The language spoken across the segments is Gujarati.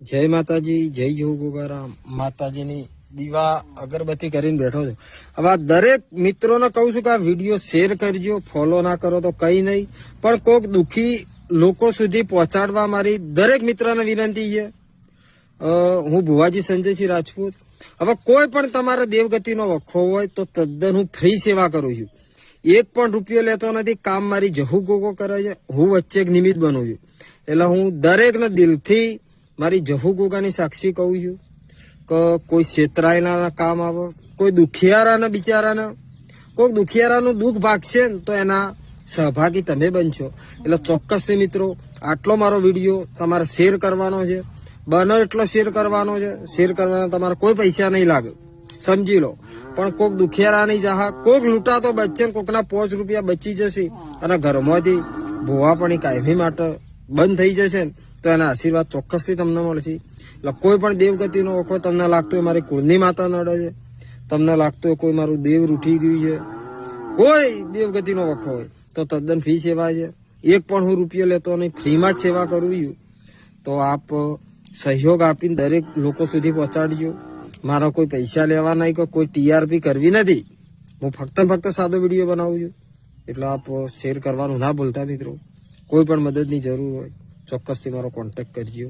જય માતાજી, જય જય ગોગારામ. માતાજીની દીવા અગરબત્તી કરીને બેઠો છું. હવે આ દરેક મિત્રોને કહું છું કે આ વિડીયો શેર કરજો. ફોલો ના કરો તો કઈ નહીં, પણ કોક દુખી લોકો સુધી પહોંચાડવા મારી દરેક મિત્રને વિનંતી છે. હું ભુવાજી સંજયસિંહ રાજપૂત. હવે કોઈ પણ તમારા દેવગતિનો વખો હોય તો તદ્દન હું ફ્રી સેવા કરું છું. એક પણ રૂપિયો લેતો નથી. કામ મારી જહુ ગોગો કરે છે. હું વચ્ચે એક નિમિત્ત બનું છું. એટલે હું દરેકને દિલથી મારી જહુ ગોગાની સાક્ષી કહું છું કે કોઈ છેતરાયેલા કામ આવે, કોઈ દુખિયારાને બિચારાને કોઈ દુખિયારાનું દુઃખ ભાગશે ને તો એના સહભાગી તમે બનશો. એટલે ચોક્કસથી મિત્રો આટલો મારો વિડીયો તમારે શેર કરવાનો છે. બને એટલો શેર કરવાનો છે. શેર કરવાના તમારે કોઈ પૈસા નહીં લાગે, સમજી લો. પણ કોક દુખિયારાની જહા કોક લૂંટાતો બચશે ને કોકના 5 રૂપિયા બચી જશે અને ઘરમાંથી ભોવાપણી કાયમી માટે બંધ થઈ જશે ને તો એના આશીર્વાદ ચોક્કસથી તમને મળશે. એટલે કોઈ પણ દેવગતિનો વખો તમને લાગતો હોય મારી કુળની માતા નડે છે, તમને લાગતો હોય કોઈ મારું દેવ રૂઠી ગયું છે, કોઈ દેવગતિનો વખો હોય તો તદ્દન ફી સેવા છે. એક પણ હું રૂપિયો લેતો નહીં, ફ્રીમાં જ સેવા કરું છું. તો આપ સહયોગ આપીને દરેક લોકો સુધી પહોંચાડજો. મારા કોઈ પૈસા લેવા નહીં કે કોઈ ટીઆરપી કરવી નથી. હું ફક્ત સાદો વિડીયો બનાવું છું. એટલે આપ શેર કરવાનું ના ભૂલતા મિત્રો. કોઈ પણ મદદની જરૂર હોય ચોક્કસથી મારો કોન્ટેક્ટ કરજો.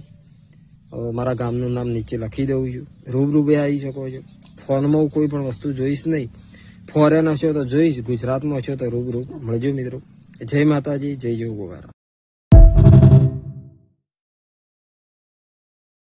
મારા ગામનું નામ નીચે લખી દઉં છું. રૂબરૂ બે આવી શકો છો. ફોનમાં કોઈ પણ વસ્તુ જોઈશ નહીં. ફોરેન હશો તો જોઈશ, ગુજરાતમાં હશો તો રૂબરૂ મળજો મિત્રો. જય માતાજી, જય જય ગોગારા.